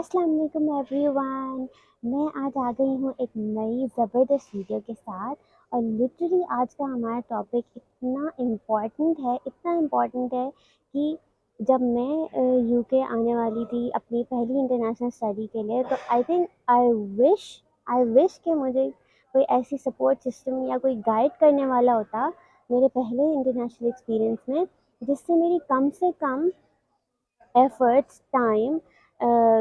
अस्सलाम वालेकुम एवरीवन। मैं आज आ गई हूँ एक नई ज़बरदस्त वीडियो के साथ। और लिटरली आज का हमारा टॉपिक इतना इम्पोर्टेंट है कि जब मैं यूके आने वाली थी अपनी पहली इंटरनेशनल स्टडी के लिए, तो आई विश कि मुझे कोई ऐसी सपोर्ट सिस्टम या कोई गाइड करने वाला होता मेरे पहले इंटरनेशनल एक्सपीरियंस में, जिससे मेरी कम से कम एफर्ट्स, टाइम,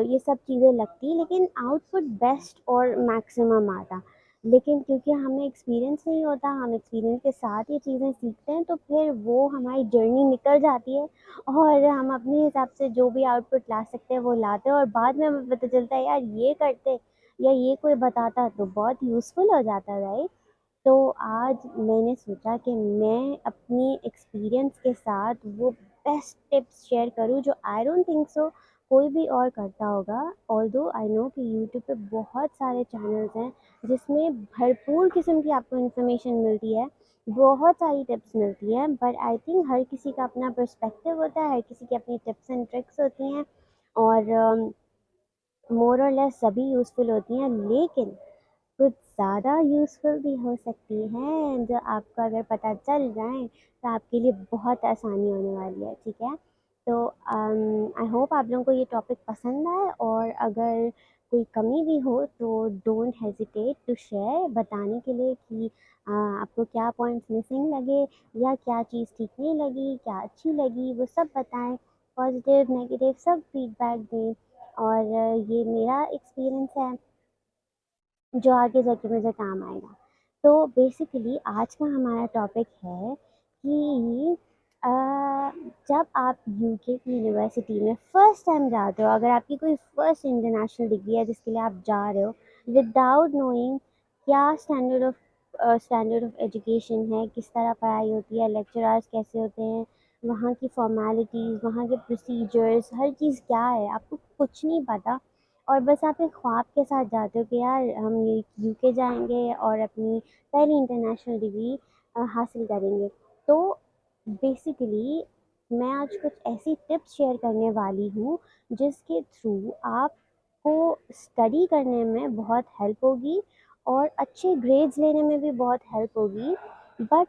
ये सब चीज़ें लगती, लेकिन आउटपुट बेस्ट और मैक्सिमम आता। लेकिन क्योंकि हमें एक्सपीरियंस नहीं होता, हम एक्सपीरियंस के साथ ये चीज़ें सीखते हैं, तो फिर वो हमारी जर्नी निकल जाती है और हम अपने हिसाब से जो भी आउटपुट ला सकते हैं वो लाते हैं, और बाद में हमें पता चलता है यार ये करते या ये कोई बताता तो बहुत यूज़फुल हो जाता, राइट? तो आज मैंने सोचा कि मैं अपनी एक्सपीरियंस के साथ वो बेस्ट टिप्स शेयर करूं जो आई डोंट थिंक सो कोई भी और करता होगा। ऑल्दो आई नो कि यूट्यूब पे बहुत सारे चैनल्स हैं जिसमें भरपूर किस्म की आपको इन्फॉर्मेशन मिलती है, बहुत सारी टिप्स मिलती है, बट आई थिंक हर किसी का अपना पर्सपेक्टिव होता है, हर किसी की अपनी टिप्स एंड ट्रिक्स होती हैं, और मोर और लेस सभी यूज़फुल होती हैं, लेकिन कुछ ज़्यादा यूज़फुल भी हो सकती हैं जो आपको अगर पता चल जाए तो आपके लिए बहुत आसानी होने वाली है, ठीक है? तो आई होप आप लोगों को ये टॉपिक पसंद आए, और अगर कोई कमी भी हो तो डोंट हेजिटेट टू शेयर, बताने के लिए कि आपको क्या पॉइंट्स मिसिंग लगे या क्या चीज़ ठीक नहीं लगी, क्या अच्छी लगी, वो सब बताएं। पॉजिटिव नेगेटिव सब फीडबैक दें, और ये मेरा एक्सपीरियंस है जो आगे जाके मुझे काम आएगा। तो बेसिकली आज का हमारा टॉपिक है कि अ, जब आप यूके की यूनिवर्सिटी में फ़र्स्ट टाइम जाते हो, अगर आपकी कोई फ़र्स्ट इंटरनेशनल डिग्री है जिसके लिए आप जा रहे हो विदाउट नोइंग क्या स्टैंडर्ड ऑफ एजुकेशन है, किस तरह पढ़ाई होती है, लेक्चरर्स कैसे होते हैं, वहाँ की फॉर्मेलिटीज़, वहाँ के प्रोसीजर्स, हर चीज़ क्या है, आपको कुछ नहीं पता। और बस आप एक ख्वाब के साथ जाते हो कि यार हम यूके जाएंगे और अपनी पहली इंटरनेशनल डिग्री हासिल करेंगे। तो बेसिकली मैं आज कुछ ऐसी टिप्स शेयर करने वाली हूँ जिसके थ्रू आपको स्टडी करने में बहुत हेल्प होगी और अच्छे ग्रेड्स लेने में भी बहुत हेल्प होगी, but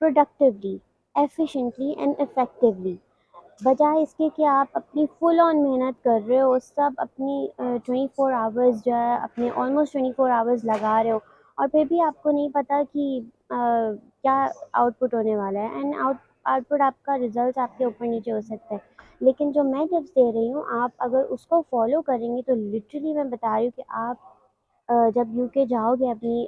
productively, efficiently and effectively, बजाय इसके कि आप अपनी फुल ऑन मेहनत कर रहे हो, सब अपनी 24 आवर्स जो है अपने ऑलमोस्ट 24 आवर्स लगा रहे हो, और फिर भी आपको नहीं पता कि क्या आउटपुट होने वाला है, एंड आउटपुट आपका रिजल्ट आपके ऊपर नीचे हो सकता है। लेकिन जो मैं टिप्स दे रही हूँ, आप अगर उसको फॉलो करेंगे तो लिटरली मैं बता रही हूँ कि आप जब यूके जाओगे अपनी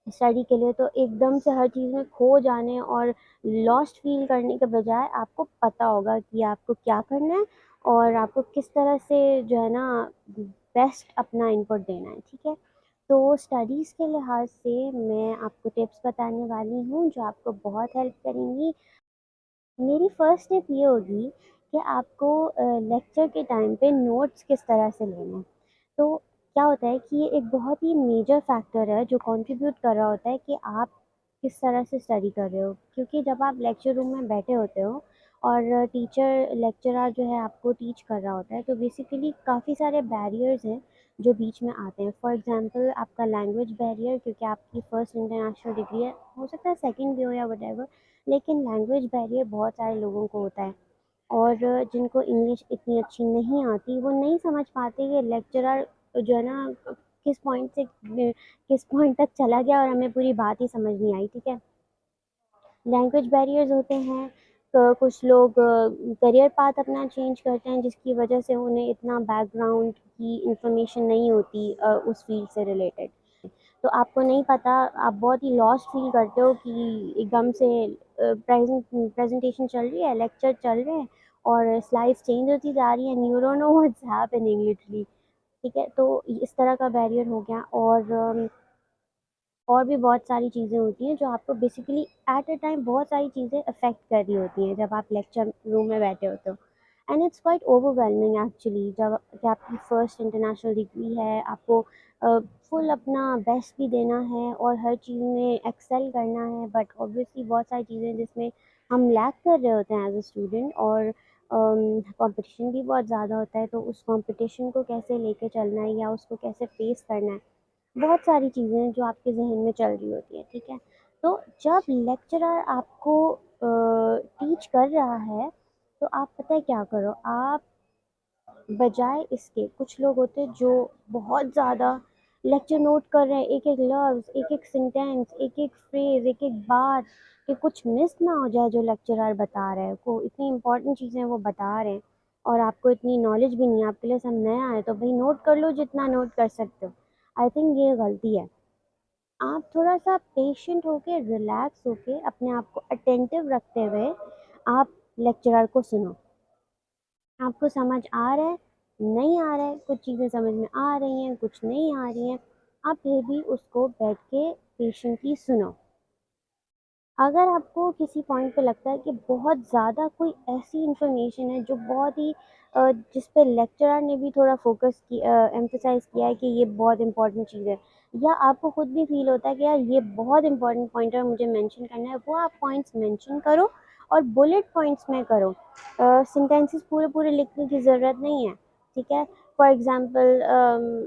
स्टडी के लिए, तो एकदम से हर चीज़ में खो जाने और लॉस्ट फील करने के बजाय आपको पता होगा कि आपको क्या करना है और आपको किस तरह से जो है ना बेस्ट अपना इनपुट देना है, ठीक है? तो स्टडीज़ के लिहाज से मैं आपको टिप्स बताने वाली हूँ जो आपको बहुत हेल्प करेंगी। मेरी फर्स्ट टिप ये होगी कि आपको लेक्चर के टाइम पे नोट्स किस तरह से लेने हैं। तो क्या होता है कि ये एक बहुत ही मेजर फैक्टर है जो कंट्रीब्यूट कर रहा होता है कि आप किस तरह से स्टडी कर रहे हो, क्योंकि जब आप लेक्चर रूम में बैठे होते हो और टीचर लेक्चरर जो है आपको टीच कर रहा होता है, तो बेसिकली काफ़ी सारे बैरियर्स हैं जो बीच में आते हैं। फॉर एग्जांपल आपका लैंग्वेज बैरियर, क्योंकि आपकी फ़र्स्ट इंटरनेशनल डिग्री है, हो सकता है सेकंड भी हो या वट, लेकिन लैंग्वेज बैरियर बहुत सारे लोगों को होता है। और जिनको इंग्लिश इतनी अच्छी नहीं आती वो नहीं समझ पाते कि लेक्चरर जो है ना किस पॉइंट तक चला गया और हमें पूरी बात ही समझ नहीं आई, ठीक है? लैंग्वेज बैरियर्स होते हैं, तो कुछ लोग करियर पाथ अपना चेंज करते हैं जिसकी वजह से उन्हें इतना बैकग्राउंड की इंफॉर्मेशन नहीं होती उस फील्ड से रिलेटेड। तो आपको नहीं पता, आप बहुत ही लॉस्ट फील करते हो कि एकदम से प्रेजेंटेशन चल रही है, लेक्चर चल रहे हैं और स्लाइड्स चेंज होती जा रही है, you don't know what's happening literally, ठीक है? तो इस तरह का बैरियर हो गया। और भी बहुत सारी चीज़ें होती हैं जो आपको बेसिकली एट अ टाइम बहुत सारी चीज़ें अफेक्ट कर रही होती हैं जब आप लेक्चर रूम में बैठे होते हो, and it's quite overwhelming actually. जब कि आपकी फ़र्स्ट इंटरनेशनल डिग्री है, आपको फुल अपना बेस्ट भी देना है और हर चीज़ में एक्सेल करना है, बट ऑब्वियसली बहुत सारी चीज़ें जिसमें हम लैक कर रहे होते हैं एज अ स्टूडेंट, और कंपटीशन भी बहुत ज़्यादा होता है, तो उस कंपटीशन को कैसे लेके चलना है या उसको कैसे फेस करना है, बहुत सारी चीज़ें हैं जो आपके ज़हन में चल रही होती हैं, ठीक है। तो जब लेक्चरर आपको टीच कर रहा है, तो आप पता है क्या करो, आप बजाय इसके, कुछ लोग होते हैं जो बहुत ज़्यादा लेक्चर नोट कर रहे हैं, एक एक लफ्ज़, एक एक सेंटेंस, एक एक फ्रेज, एक एक बात, कि कुछ मिस ना हो जाए जो लेक्चरर बता रहे हैं, को इतनी इंपॉर्टेंट चीज़ें वो बता रहे हैं और आपको इतनी नॉलेज भी नहीं है, आपके लिए सब नया है, तो भाई नोट कर लो जितना नोट कर सकते हो। आई थिंक ये गलती है। आप थोड़ा सा पेशेंट होके, रिलैक्स होके, अपने आप को अटेंटिव रखते हुए आप लेक्चरर को सुनो। आपको समझ आ रहा है, नहीं आ रहा है, कुछ चीज़ें समझ में आ रही हैं, कुछ नहीं आ रही हैं, आप फिर भी उसको बैठ के पेशेंटली सुनो। अगर आपको किसी पॉइंट पे लगता है कि बहुत ज़्यादा कोई ऐसी इन्फॉर्मेशन है जो बहुत ही जिस पे लेक्चरर ने भी थोड़ा फोकस की एम्फसाइज किया है कि ये बहुत इंपॉर्टेंट चीज़ है, या आपको खुद भी फील होता है कि यार ये बहुत इंपॉर्टेंट पॉइंट है मुझे मेंशन करना है, वो आप पॉइंट्स मेंशन करो और बुलेट पॉइंट्स में करो। सेंटेंसेस पूरे पूरे लिखने की ज़रूरत नहीं है, ठीक है। फॉर एग्ज़ाम्पल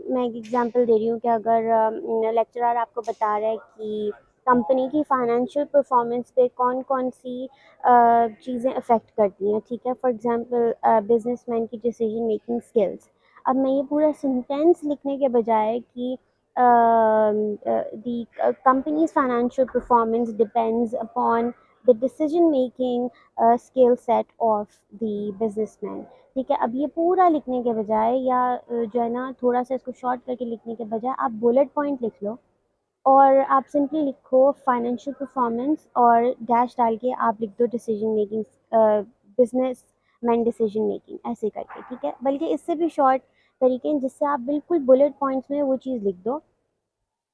मैं एक एग्ज़ाम्पल दे रही हूँ कि अगर लेक्चरर आपको बता रहा है कि कंपनी की फाइनेंशियल परफॉर्मेंस पे कौन कौन सी चीज़ें अफेक्ट करती हैं, ठीक है। फॉर एग्जांपल बिजनेसमैन की डिसीजन मेकिंग स्किल्स। अब मैं ये पूरा सेंटेंस लिखने के बजाय कि the companies financial performance depends upon the decision making skill set of the businessman, ठीक है। अब ये पूरा लिखने के बजाय या जो है ना थोड़ा सा इसको शॉर्ट करके लिखने के बजाय आप बुलेट पॉइंट लिख लो और आप सिंपली लिखो फाइनेंशियल परफॉर्मेंस और डैश डाल के आप लिख दो decision making, business man decision making, ऐसे करके, ठीक है। बल्कि इससे भी शॉर्ट तरीके हैं जिससे आप बिल्कुल बुलेट पॉइंट्स में वो चीज़ लिख दो,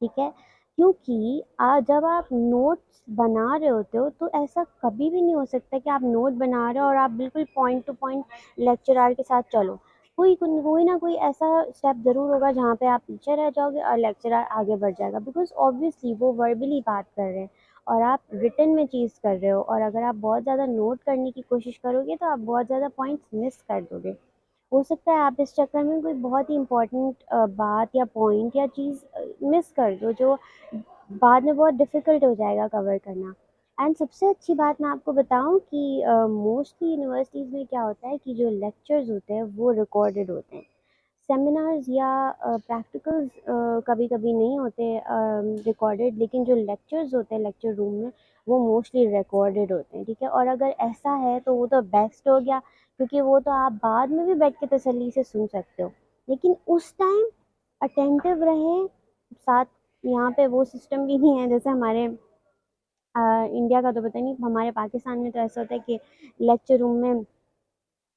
ठीक है। क्योंकि जब आप नोट्स बना रहे होते हो तो ऐसा कभी भी नहीं हो सकता कि आप नोट बना रहे हो और आप बिल्कुल पॉइंट टू पॉइंट लेक्चरर के साथ चलो। कोई ना कोई ऐसा स्टेप ज़रूर होगा जहाँ पे आप पीछे रह जाओगे और लेक्चरर आगे बढ़ जाएगा, बिकॉज ऑब्वियसली वो वर्बली बात कर रहे हैं और आप रिटन में चीज़ कर रहे हो, और अगर आप बहुत ज़्यादा नोट करने की कोशिश करोगे तो आप बहुत ज़्यादा पॉइंट्स मिस कर दोगे। हो सकता है आप इस चक्कर में कोई बहुत ही इम्पोर्टेंट बात या पॉइंट या चीज़ मिस कर दो जो बाद में बहुत डिफ़िकल्ट हो जाएगा कवर करना। एंड सबसे अच्छी बात मैं आपको बताऊँ कि मोस्टली यूनिवर्सिटीज़ में क्या होता है कि जो लेक्चर्स होते हैं वो रिकॉर्डेड होते हैं। सेमिनार्स या प्रैक्टिकल्स कभी-कभी नहीं होते रिकॉर्डेड, लेकिन जो लेक्चर्स होते हैं लेक्चर रूम में वो मोस्टली रिकॉर्डेड होते हैं, ठीक है। और अगर ऐसा है तो वो तो बेस्ट हो गया, क्योंकि वो तो आप बाद में भी बैठ के तसल्ली से सुन सकते हो। लेकिन उस टाइम अटेंटिव रहें, साथ यहाँ पे वो सिस्टम भी नहीं है जैसे हमारे इंडिया का, तो पता नहीं, हमारे पाकिस्तान में तो ऐसा होता है कि लेक्चर रूम में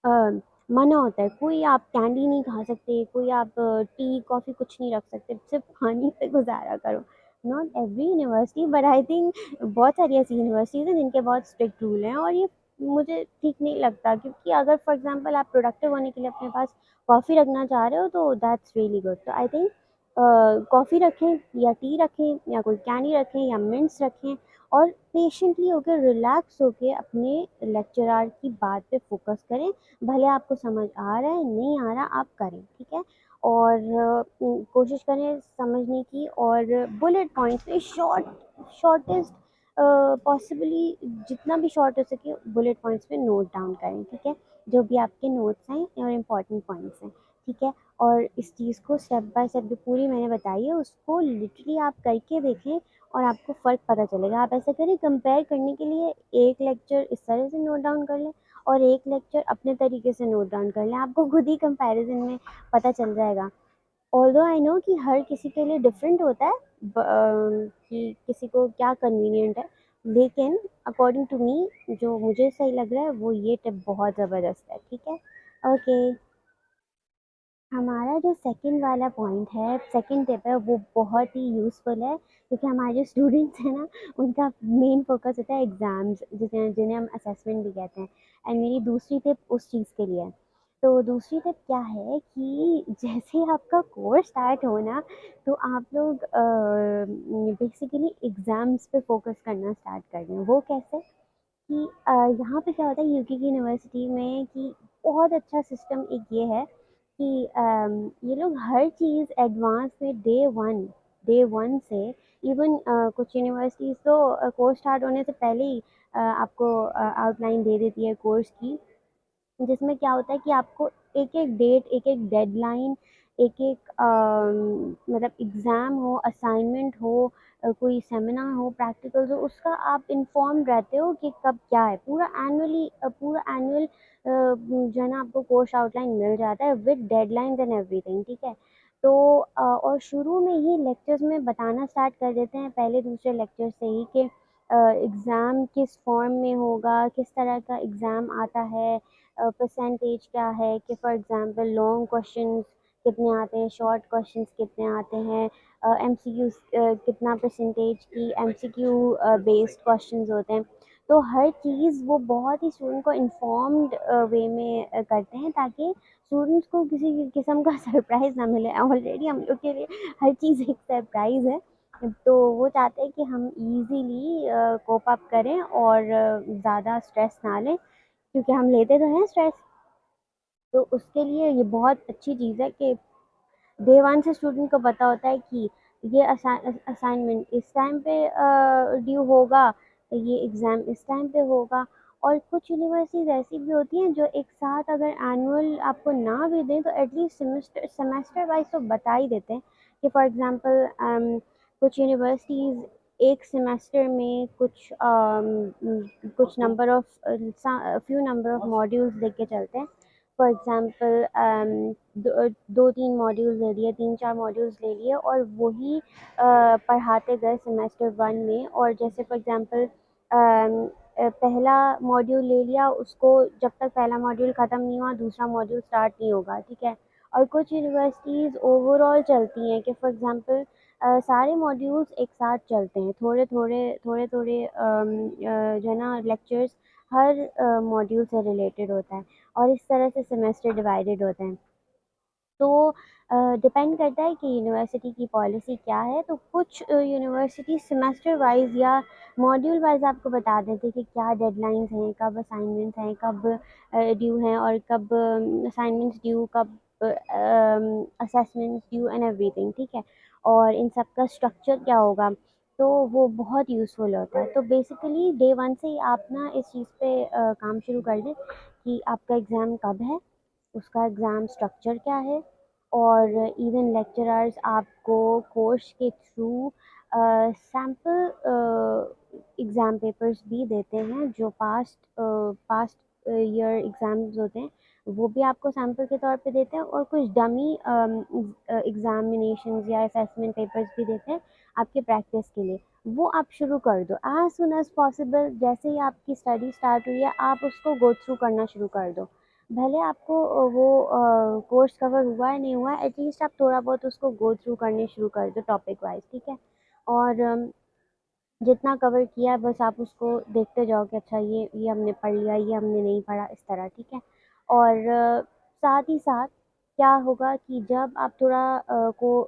अ, मना होता है, कोई आप कैंडी नहीं खा सकते, कोई आप टी कॉफ़ी कुछ नहीं रख सकते, सिर्फ पानी पे गुजारा करो। Not every university but I think बहुत सारी ऐसी यूनिवर्सिटीज़ हैं जिनके बहुत स्ट्रिक्ट रूल हैं, और ये मुझे ठीक नहीं लगता, क्योंकि अगर फॉर एग्जांपल आप प्रोडक्टिव होने के लिए अपने पास कॉफ़ी रखना चाह रहे हो तो दैट्स रियली गुड। तो आई थिंक कॉफ़ी रखें या टी रखें या कोई कैंडी रखें या मिंट्स रखें, और पेशेंटली होकर रिलैक्स होकर अपने लेक्चरार की बात पे फोकस करें। भले आपको समझ आ रहा है नहीं आ रहा आप करें, ठीक है। और कोशिश करें समझने की, और बुलेट पॉइंट्स पे शॉर्टेस्ट पॉसिबली जितना भी शॉर्ट हो सके बुलेट पॉइंट्स पे नोट डाउन करें, ठीक है। जो भी आपके नोट्स हैं और इम्पॉर्टेंट पॉइंट्स हैं, ठीक है। और इस चीज़ को स्टेप बाय स्टेप जो पूरी मैंने बताई है उसको लिटरली आप करके देखें और आपको फ़र्क पता चलेगा। आप ऐसा करें, कंपेयर करने के लिए एक लेक्चर इस तरह से नोट डाउन कर लें और एक लेक्चर अपने तरीके से नोट डाउन कर लें, आपको खुद ही कंपैरिजन में पता चल जाएगा। ऑल्दो आई नो कि हर किसी के लिए डिफरेंट होता है, कि किसी को क्या कन्वीनियंट है, लेकिन अकॉर्डिंग टू मी जो मुझे सही लग रहा है वो ये टिप बहुत ज़बरदस्त है, ठीक है। ओके। हमारा जो सेकंड वाला पॉइंट है, सेकंड टिप है, वो बहुत ही यूज़फुल है, क्योंकि हमारे जो स्टूडेंट्स हैं ना उनका मेन फोकस होता है एग्ज़ाम्स, जिन्हें जिन्हें हम असेसमेंट भी कहते हैं। एंड मेरी दूसरी टिप उस चीज़ के लिए है। तो दूसरी टिप क्या है कि जैसे ही आपका कोर्स स्टार्ट हो ना, तो आप लोग बेसिकली एग्ज़ाम्स पे फोकस करना स्टार्ट कर दें। वो कैसे? कि यहाँ पे क्या होता है यूके की यूनिवर्सिटी में कि बहुत अच्छा सिस्टम एक ये है कि ये लोग हर चीज़ एडवांस में डे वन से इवन कुछ यूनिवर्सिटीज़ तो कोर्स स्टार्ट होने से पहले ही आपको आउटलाइन दे देती है कोर्स की, जिसमें क्या होता है कि आपको एक एक डेट, एक एक डेडलाइन, एक एक मतलब एग्ज़ाम हो, असाइनमेंट हो, कोई सेमिनार हो, प्रैक्टिकल्स हो, उसका आप इन्फॉर्म रहते हो कि कब क्या है। पूरा एनुअल जो है ना आपको कोर्स आउटलाइन मिल जाता है विद डेडलाइंस एंड एवरीथिंग, ठीक है। तो और शुरू में ही लेक्चर्स में बताना स्टार्ट कर देते हैं, पहले दूसरे लेक्चर से ही, कि एग्ज़ाम किस फॉर्म में होगा, किस तरह का एग्ज़ाम आता है, परसेंटेज क्या है, कि फॉर एग्जांपल लॉन्ग क्वेश्चंस कितने आते हैं, शॉर्ट क्वेश्चंस कितने आते हैं, एमसीक्यू कितना परसेंटेज की एमसीक्यू बेस्ड क्वेश्चंस होते हैं। तो हर चीज़ वो बहुत ही स्टूडेंट को इन्फॉर्म्ड वे में करते हैं, ताकि स्टूडेंट्स को किसी किस्म का सरप्राइज़ ना मिले। ऑलरेडी हम लोग के लिए हर चीज़ एक सरप्राइज़ है, तो वो चाहते हैं कि हम इजीली कोप अप करें और ज़्यादा स्ट्रेस ना लें, क्योंकि हम लेते तो हैं स्ट्रेस। तो उसके लिए ये बहुत अच्छी चीज़ है कि डे वन से स्टूडेंट को पता होता है कि ये असाइनमेंट इस टाइम पे ड्यू होगा, ये एग्ज़ाम इस टाइम पे होगा। और कुछ यूनिवर्सिटीज़ ऐसी भी होती हैं जो एक साथ अगर एनुअल आपको ना भी दें तो एटलीस्ट सेमेस्टर वाइज तो बता ही देते हैं, कि फॉर एग्ज़ाम्पल कुछ यूनिवर्सिटीज़ एक सेमेस्टर में कुछ number of few number of modules लेके चलते हैं। फॉर एग्ज़ाम्पल दो तीन मॉड्यूल्स ले लिए, तीन चार मॉड्यूल्स ले लिए, और वही पढ़ाते गए सेमेस्टर वन में। और जैसे फॉर एग्ज़ाम्पल पहला मॉड्यूल ले लिया, उसको जब तक पहला मॉड्यूल ख़त्म नहीं हुआ दूसरा मॉड्यूल स्टार्ट नहीं होगा, ठीक है। और कुछ यूनिवर्सिटीज़ ओवरऑल चलती हैं कि फॉर एग्ज़ाम्पल सारे मॉड्यूल्स एक साथ चलते हैं, थोड़े थोड़े जो है ना लेक्चर्स हर मॉड्यूल से रिलेटेड होता है, और इस तरह से सेमेस्टर डिवाइडेड होते हैं। तो डिपेंड करता है कि यूनिवर्सिटी की पॉलिसी क्या है। तो कुछ यूनिवर्सिटी सेमेस्टर वाइज या मॉड्यूल वाइज आपको बता देते हैं कि क्या डेडलाइंस हैं, कब असाइनमेंट्स हैं, कब ड्यू हैं, और कब असाइनमेंट्स ड्यू, कब असेसमेंट्स ड्यू एंड एवरीथिंग, ठीक है। और इन सब का स्ट्रक्चर क्या होगा, तो वो बहुत यूज़फुल होता है। तो बेसिकली डे वन से ही आप ना इस चीज़ पे काम शुरू कर दें कि आपका एग्ज़ाम कब है, उसका एग्ज़ाम स्ट्रक्चर क्या है। और इवन लेक्चरर्स आपको कोर्स के थ्रू सैम्पल एग्ज़ाम पेपर्स भी देते हैं, जो पास्ट ईयर एग्ज़ाम्स होते हैं वो भी आपको सैम्पल के तौर पे देते हैं, और कुछ डमी एग्ज़ामिनेशंस या असेसमेंट पेपर्स भी देते हैं आपके प्रैक्टिस के लिए। वो आप शुरू कर दो एज़ सून एज़ पॉसिबल, जैसे ही आपकी स्टडी स्टार्ट हुई है आप उसको गो थ्रू करना शुरू कर दो। भले आपको वो कोर्स कवर हुआ है नहीं हुआ है, एटलीस्ट आप थोड़ा बहुत उसको गो थ्रू करने शुरू कर दो टॉपिक वाइज, ठीक है। और जितना कवर किया है बस आप उसको देखते जाओ कि अच्छा ये हमने पढ़ लिया, ये हमने नहीं पढ़ा, इस तरह, ठीक है। और साथ ही साथ क्या होगा कि जब आप थोड़ा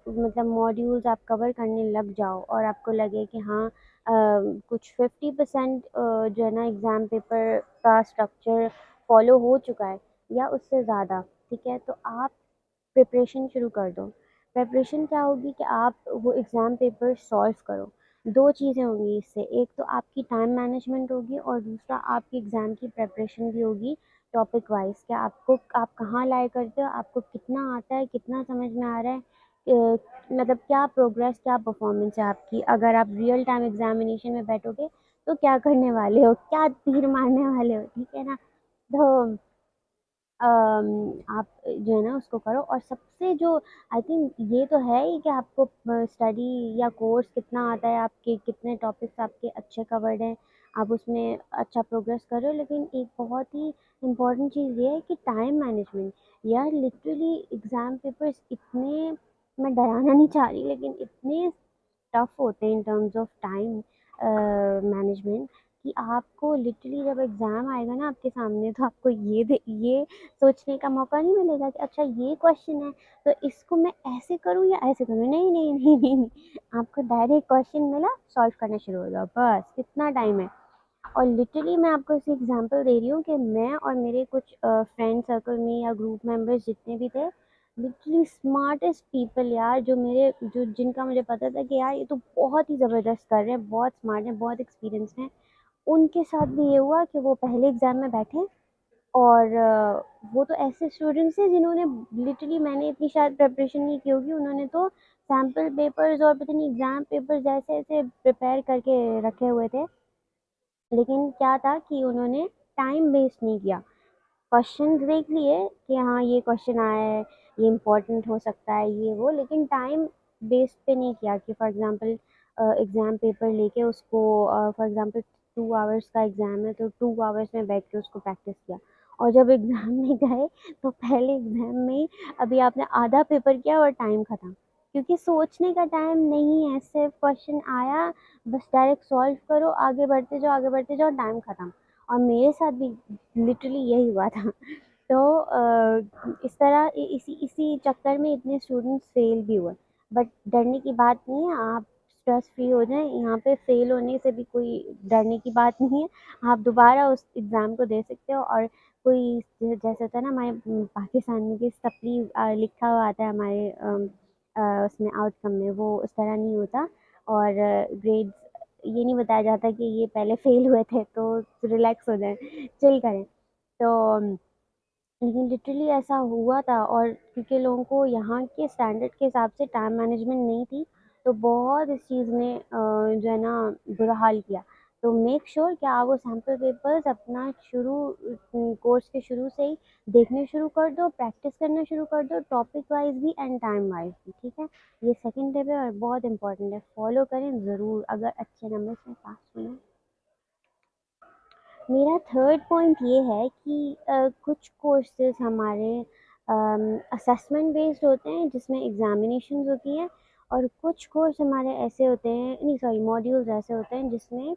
मतलब मॉड्यूल्स आप कवर करने लग जाओ और आपको लगे कि हाँ कुछ 50% जो है ना एग्ज़ाम पेपर का स्ट्रक्चर फॉलो हो चुका है या उससे ज़्यादा, ठीक है, तो आप प्रिपरेशन शुरू कर दो। प्रिपरेशन क्या होगी कि आप वो एग्ज़ाम पेपर सॉल्व करो। दो चीज़ें होंगी इससे, एक तो आपकी टाइम मैनेजमेंट होगी और दूसरा आपकी एग्ज़ाम की प्रिपरेशन भी होगी टॉपिक वाइज, कि आप कहाँ लाए करते हो, आपको कितना आता है, कितना समझ में आ रहा है, मतलब क्या प्रोग्रेस, क्या परफॉर्मेंस है आपकी। अगर आप रियल टाइम एग्जामिनेशन में बैठोगे तो क्या करने वाले हो, क्या तीर मारने वाले हो, ठीक है ना। तो आप जो है ना उसको करो। और सबसे जो आई थिंक ये तो है ही कि आपको स्टडी या कोर्स कितना आता है, आपके कितने टॉपिक्स आपके अच्छे कवर्ड हैं, आप उसमें अच्छा प्रोग्रेस कर रहे हो, लेकिन एक बहुत ही इम्पॉर्टेंट चीज़ ये है कि टाइम मैनेजमेंट। यार लिटरली एग्ज़ाम पेपर्स इतने, मैं डराना नहीं चाह रही, लेकिन इतने टफ होते हैं in terms of time management, कि आपको लिटरली जब एग्ज़ाम आएगा ना आपके सामने, तो आपको ये सोचने का मौका नहीं मिलेगा कि अच्छा ये क्वेश्चन है तो इसको मैं ऐसे करूँ या ऐसे करूँ। नहीं नहीं नहीं नहीं नहीं, आपको डायरेक्ट क्वेश्चन मिला, सॉल्व करना शुरू हो जाओ, बस कितना टाइम है। और लिटरली मैं आपको इसी एग्जांपल दे रही हूँ कि मैं और मेरे कुछ फ्रेंड सर्कल में या ग्रुप मेंबर्स जितने भी थे, लिटरली स्मार्टेस्ट पीपल यार, जो मेरे जो जिनका मुझे पता था कि यार ये तो बहुत ही ज़बरदस्त कर रहे हैं, बहुत स्मार्ट हैं, बहुत एक्सपीरियंस हैं, उनके साथ भी ये हुआ कि वो पहले एग्ज़ाम में बैठे और वो तो ऐसे स्टूडेंट्स थे जिन्होंने लिटरली, मैंने इतनी शायद प्रिपरेशन नहीं की होगी, उन्होंने तो सैम्पल पेपर्स और पता नहीं एग्ज़ाम पेपर्स ऐसे ऐसे प्रिपेयर करके रखे हुए थे। लेकिन क्या था कि उन्होंने टाइम वेस्ट नहीं किया। क्वेश्चंस देख लिए कि हाँ ये क्वेश्चन आया है, ये इम्पोर्टेंट हो सकता है, ये वो, लेकिन टाइम बेस्ड पे नहीं किया कि फॉर एग्जांपल एग्ज़ाम पेपर लेके उसको, फॉर एग्जांपल 2 आवर्स का एग्ज़ाम है तो 2 आवर्स में बैठ के उसको प्रैक्टिस किया, और जब एग्ज़ाम में गए तो पहले एग्ज़ाम में ही अभी आपने आधा पेपर किया और टाइम ख़त्म, क्योंकि सोचने का टाइम नहीं है, सिर्फ क्वेश्चन आया, बस डायरेक्ट सॉल्व करो, आगे बढ़ते जाओ, टाइम ख़त्म। और मेरे साथ भी लिटरली यही हुआ था। तो इस तरह इसी इसी चक्कर में इतने स्टूडेंट्स फेल भी हुए। बट डरने की बात नहीं है, आप स्ट्रेस फ्री हो जाएं, यहाँ पे फेल होने से भी कोई डरने की बात नहीं है। आप दोबारा उस एग्ज़ाम को दे सकते हो, और कोई जैसे होता है ना हमारे पाकिस्तान में कि सप्ली लिखा हुआ आता है हमारे उसमें आउटकम में, वो उस तरह नहीं होता। और ग्रेड्स ये नहीं बताया जाता कि ये पहले फेल हुए थे तो रिलैक्स हो जाए, चिल करें। तो लेकिन लिटरली ऐसा हुआ था, और क्योंकि लोगों को यहाँ के स्टैंडर्ड के हिसाब से टाइम मैनेजमेंट नहीं थी, तो बहुत इस चीज़ ने जो है ना बुरा हाल किया। तो मेक श्योर कि आप वो सैम्पल पेपर्स अपना शुरू कोर्स के शुरू से ही देखने शुरू कर दो, प्रैक्टिस करना शुरू कर दो, टॉपिक वाइज भी एंड टाइम वाइज भी, ठीक है। ये सेकंड टिप है और बहुत इंपॉर्टेंट है, फॉलो करें ज़रूर अगर अच्छे नंबर से पास होना। मेरा थर्ड पॉइंट ये है कि कुछ कोर्सेज़ हमारे असेसमेंट बेस्ड होते हैं जिसमें एग्ज़ामिनेशंस होती हैं, और कुछ कोर्स हमारे ऐसे होते हैं, नहीं सॉरी, मॉड्यूल्स ऐसे होते हैं जिसमें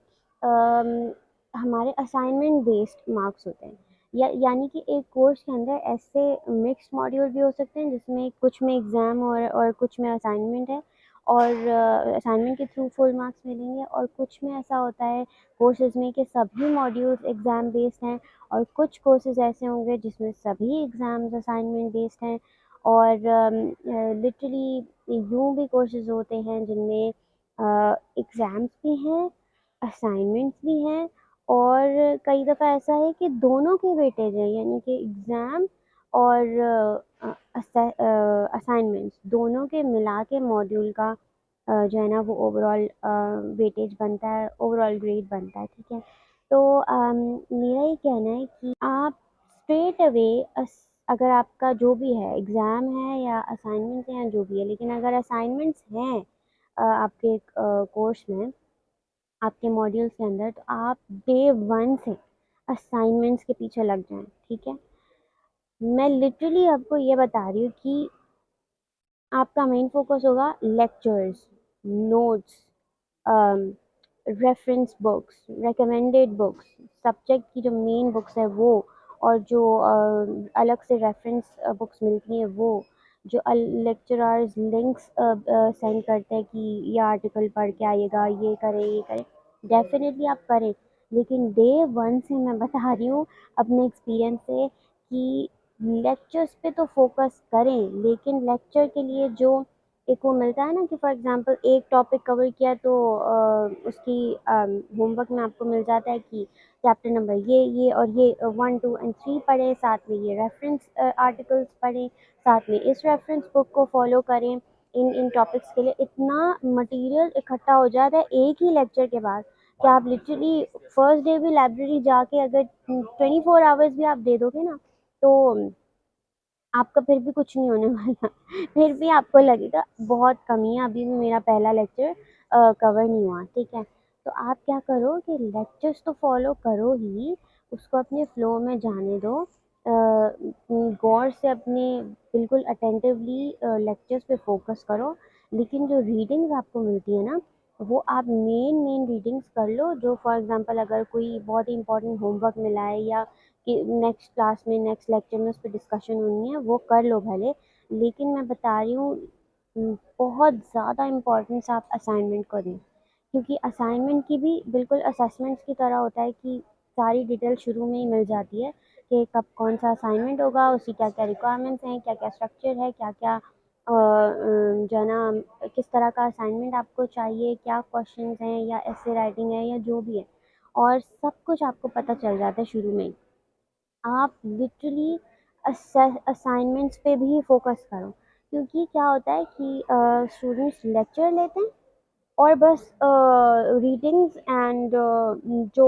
हमारे असाइनमेंट बेस्ड मार्क्स होते हैं। यानी कि एक कोर्स के अंदर ऐसे मिक्स्ड मॉड्यूल भी हो सकते हैं जिसमें कुछ में एग्ज़ाम और कुछ में असाइनमेंट है, और असाइनमेंट के थ्रू फुल मार्क्स मिलेंगे, और कुछ में ऐसा होता है कोर्सेज़ में कि सभी मॉड्यूल्स एग्ज़ाम बेस्ड हैं, और कुछ कोर्सेज़ ऐसे होंगे जिसमें सभी एग्ज़ाम्स असाइनमेंट बेस्ड हैं। और लिटरली यूँ भी कोर्सेज़ होते हैं जिनमें एग्ज़ाम्स भी हैं, असाइनमेंट्स भी हैं, और कई दफ़ा ऐसा है कि दोनों के वेटेज हैं, यानी कि एग्ज़ाम और असाइनमेंट्स दोनों के मिला के मॉड्यूल का जो है ना वो ओवरऑल वेटेज बनता है, ओवरऑल ग्रेड बनता है, ठीक है। तो मेरा ये कहना है कि आप स्ट्रेट अवे अगर आपका जो भी है एग्ज़ाम है या असाइनमेंट है या जो भी है, लेकिन अगर असाइनमेंट्स हैं आपके कोर्स में, आपके मॉड्यूल्स के अंदर, तो आप डे वन से असाइनमेंट्स के पीछे लग जाएं, ठीक है। मैं लिटरली आपको ये बता रही हूँ कि आपका मेन फोकस होगा lectures, notes, reference books, recommended books, subject की जो मेन बुक्स है वो, और जो अलग से रेफरेंस बुक्स मिलती हैं वो, जो लेक्चरर्स लिंक्स सेंड करते हैं कि ये आर्टिकल पढ़ के आइएगा, ये करें, डेफिनेटली आप करें। लेकिन डे वन से मैं बता रही हूँ अपने एक्सपीरियंस से कि लेक्चर्स पे तो फोकस करें, लेकिन लेक्चर के लिए जो एक वो मिलता है ना कि फॉर एग्जांपल एक टॉपिक कवर किया तो उसकी होमवर्क में आपको मिल जाता है कि चैप्टर नंबर ये और ये 1 2 एंड 3 पढ़ें, साथ में ये रेफरेंस आर्टिकल्स पढ़ें, साथ में इस रेफरेंस बुक को फॉलो करें, इन इन टॉपिक्स के लिए इतना मटेरियल इकट्ठा हो जाता है एक ही लेक्चर के बाद कि आप लिटरली फर्स्ट डे भी लाइब्रेरी जाके अगर 24 आवर्स भी आप दे दोगे ना, तो आपका फिर भी कुछ नहीं होने वाला। फिर भी आपको लगेगा बहुत कमी है, अभी भी मेरा पहला लेक्चर कवर नहीं हुआ, ठीक है। तो आप क्या करो कि लेक्चर्स तो फॉलो करो ही, उसको अपने फ्लो में जाने दो, गौर से अपने बिल्कुल अटेंटिवली लेक्चर्स पे फोकस करो। लेकिन जो रीडिंग्स आपको मिलती है ना, वो आप मेन मेन रीडिंग्स कर लो, जो फॉर एग्जांपल अगर कोई बहुत ही इंपॉर्टेंट होमवर्क मिला है या कि नेक्स्ट क्लास में नेक्स्ट लेक्चर में उस पर डिस्कशन होनी है, वो कर लो भले। लेकिन मैं बता रही हूँ बहुत ज़्यादा इम्पोर्टेंस आप असाइनमेंट को दें, क्योंकि असाइनमेंट की भी बिल्कुल असेसमेंट्स की तरह होता है कि सारी डिटेल शुरू में ही मिल जाती है कि कब कौन सा असाइनमेंट होगा, उसकी क्या क्या रिक्वायरमेंट्स हैं, क्या क्या स्ट्रक्चर है, क्या क्या जो है ना किस तरह का असाइनमेंट आपको चाहिए, क्या क्वेश्चंस हैं या ऐसे राइटिंग है या जो भी है, और सब कुछ आपको पता चल जाता है शुरू में ही। आप लिटरली असाइनमेंट्स पे भी फोकस करो, क्योंकि क्या होता है कि स्टूडेंट्स लेक्चर लेते हैं और बस रीडिंग्स एंड जो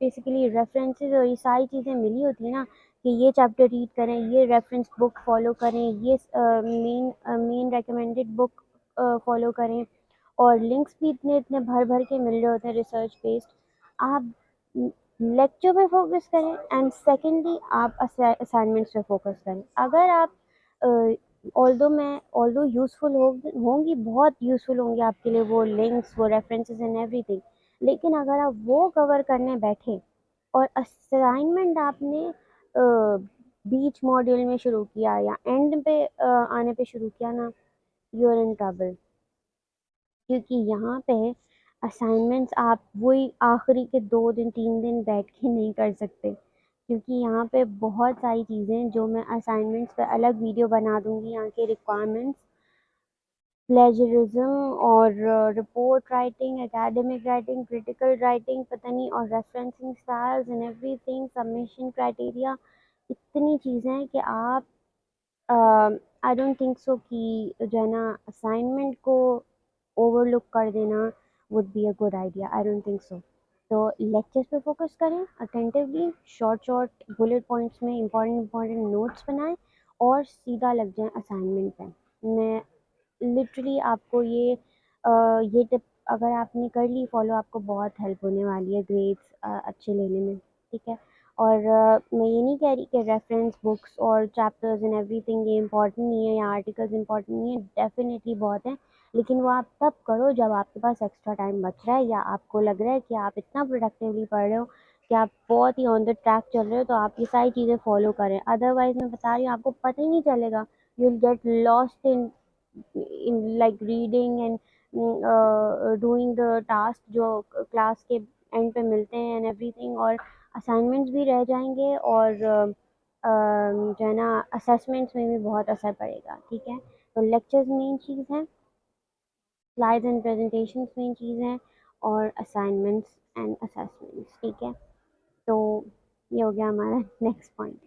बेसिकली रेफरेंसेस और ये सारी चीज़ें मिली होती है ना, कि ये चैप्टर रीड करें, ये रेफरेंस बुक फॉलो करें, ये main main recommended book follow करें, और लिंक्स भी इतने इतने भर भर के मिल रहे होते हैं रिसर्च बेस्ड। आप लेक्चर पे फोकस करें एंड सेकेंडली आप असाइनमेंट्स पे फोकस करें। अगर आप ऑल्दो यूज़फुल होंगी, बहुत यूज़फुल होंगी आपके लिए वो लिंक्स, वो रेफरेंसेस एंड एवरीथिंग, लेकिन अगर आप वो कवर करने बैठे और असाइनमेंट आपने बीच मॉड्यूल में शुरू किया या एंड पे आने पे शुरू किया ना, यू आर इन ट्रबल। क्योंकि यहाँ पे असाइनमेंट्स आप वही आखिरी के 2 दिन 3 दिन बैठ के नहीं कर सकते, क्योंकि यहाँ पे बहुत सारी चीज़ें जो मैं असाइनमेंट्स पे अलग वीडियो बना दूँगी, यहाँ के रिक्वायरमेंट्स, प्लेजरिज्म और report writing, academic writing, critical writing, पता नहीं, और referencing styles and everything, submission criteria, इतनी चीज़ें हैं कि आप आई डोंट थिंक सो कि जो है ना असाइनमेंट को ओवरलुक कर देना would be a good idea. I don't think so. तो लेक्चर्स पे फोकस करें attentively, short short bullet points में इंपॉर्टेंट इंपॉर्टेंट नोट्स बनाएं और सीधा लग जाएं असाइनमेंट पे। मैं लिटरली आपको ये टिप अगर आपने कर ली फॉलो, आपको बहुत हेल्प होने वाली है ग्रेड्स अच्छे लेने में, ठीक है। और मैं ये नहीं कह रही कि रेफरेंस बुक्स और चैप्टर्स एंड एवरीथिंग ये इंपॉर्टेंट नहीं है या आर्टिकल्स इंपॉर्टेंट नहीं है, डेफिनेटली बहुत है, लेकिन वो आप तब करो जब आपके पास एक्स्ट्रा टाइम बच रहा है या आपको लग रहा है कि आप इतना प्रोडक्टिवली पढ़ रहे हो कि आप बहुत ही ऑन द ट्रैक चल रहे हो, तो आप ये सारी चीज़ें फॉलो करें। अदरवाइज मैं बता रही हूँ आपको पता ही नहीं चलेगा, you will get lost in like reading and doing the task जो क्लास के एंड पे मिलते हैं एंड एवरीथिंग, और असाइनमेंट्स भी रह जाएंगे, और जो है ना असेसमेंट्स में भी बहुत असर पड़ेगा, ठीक है। तो लेक्चर्स मेन चीज़ है, स्लाइड्स एंड प्रेजेंटेशंस मेन चीज़ हैं, और असाइनमेंट्स एंड असेसमेंट्स, ठीक है। तो ये हो गया हमारा नेक्स्ट पॉइंट।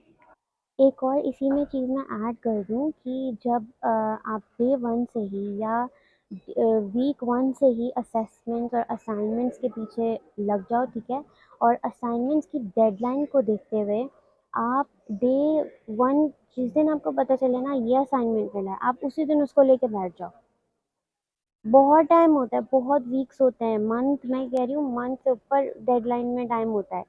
एक और इसी में चीज़ मैं ऐड कर दूँ कि जब आप डे वन से ही या वीक वन से ही असेसमेंट्स और असाइनमेंट्स के पीछे लग जाओ, ठीक है, और असाइनमेंट्स की डेडलाइन को देखते हुए आप डे वन, जिस दिन आपको पता चले ना ये असाइनमेंट मिला है, आप उसी दिन उसको लेके बैठ जाओ। बहुत टाइम होता है, बहुत वीक्स होते हैं, मंथ, मैं कह रही हूँ मंथ से ऊपर डेडलाइन में टाइम होता है,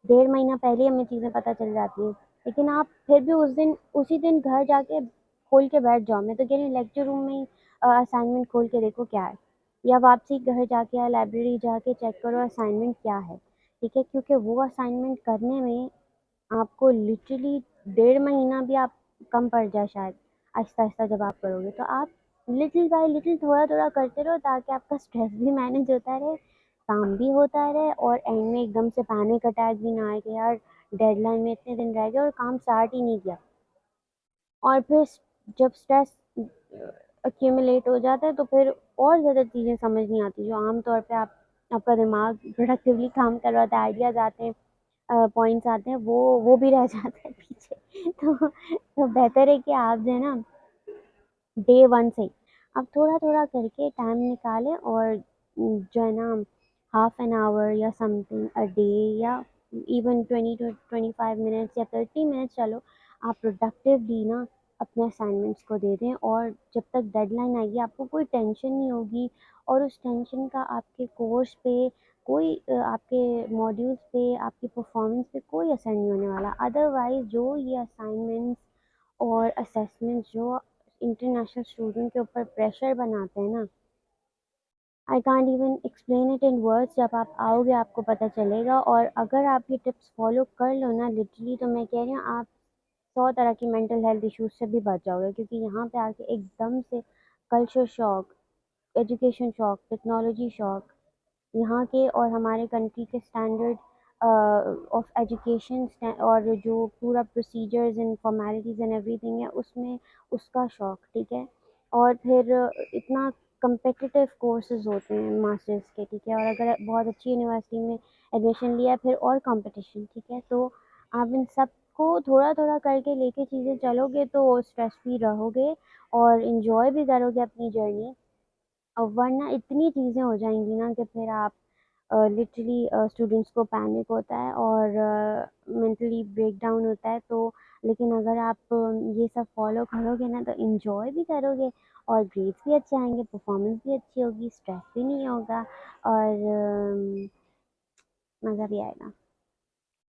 1.5 महीना पहले हमें चीज़ें पता चल जाती हैं, लेकिन आप फिर भी उस दिन उसी दिन घर जाके खोल के बैठ जाओ। मैं तो कह रही हूँ लेक्चर रूम में ही असाइनमेंट खोल के देखो क्या है, या वापसी घर जाके या लाइब्रेरी जाके चेक करो असाइनमेंट क्या है, ठीक है, क्योंकि वो असाइनमेंट करने में आपको लिटरली 1.5 महीना भी आप कम पड़ जाए शायद, आहिस्ता आहिस्ता जब आप करोगे तो आप लिटिल बाय लिटिल थोड़ा थोड़ा करते रहो, ताकि आपका स्ट्रेस भी मैनेज होता रहे, काम भी होता रहे, और एंड में एकदम से पैनिक अटैक भी ना आए कि यार डेडलाइन में इतने दिन रह गए और काम स्टार्ट ही नहीं किया। और फिर जब स्ट्रेस एक्यूमुलेट हो जाता है तो फिर और ज़्यादा चीज़ें समझ नहीं आती, जो आमतौर पे आपका दिमाग प्रोडक्टिवली काम कर रहा होता है, आइडियाज़ आते हैं, पॉइंट्स आते हैं, वो भी रह जाते हैं पीछे। तो बेहतर है कि आप जो है ना डे वन से आप थोड़ा थोड़ा करके टाइम निकालें, और जो है ना हाफ एन आवर या समथिंग अ डे, या इवन 20 to 25 मिनट्स या 30 मिनट्स, चलो आप प्रोडक्टिवली ना अपने असाइनमेंट्स को दे दें, और जब तक डेडलाइन आएगी आपको कोई टेंशन नहीं होगी, और उस टेंशन का आपके कोर्स पे कोई आपके मॉड्यूल्स पे, आपकी परफॉर्मेंस पे कोई असर नहीं होने वाला। अदरवाइज जो ये असाइनमेंट्स और असेसमेंट जो इंटरनेशनल स्टूडेंट के ऊपर प्रेशर बनाते हैं ना, I can't even explain it in words, जब आप आओगे आपको पता चलेगा। और अगर आप ये टिप्स फॉलो कर लो ना लिटरली, तो मैं कह रही हूँ आप 100 तरह की मेंटल हेल्थ इश्यूज से भी बच जाओगे, क्योंकि यहाँ पे आके एकदम से culture shock, education shock, technology shock, यहाँ के और हमारे कंट्री के स्टैंडर्ड ऑफ एजुकेशन और जो पूरा procedures and formalities and everything है उसमें उसका शौक, ठीक है। और फिर इतना competitive कोर्सेज होते हैं मास्टर्स के, ठीक है। और अगर बहुत अच्छी यूनिवर्सिटी में एडमिशन लिया फिर और कंपटीशन, ठीक है। तो आप इन सब को थोड़ा थोड़ा करके लेके चीज़ें चलोगे तो स्ट्रेस फ्री रहोगे और इन्जॉय भी करोगे अपनी जर्नी। और वरना इतनी चीज़ें हो जाएंगी ना कि फिर आप लिटरली स्टूडेंट्स को पैनिक होता है और मेंटली ब्रेक डाउन होता है। तो लेकिन अगर आप ये सब फॉलो करोगे ना तो इन्जॉय भी करोगे और ग्रेड्स भी अच्छे आएंगे, परफॉर्मेंस भी अच्छी होगी, स्ट्रेस भी नहीं होगा और मज़ा भी आएगा।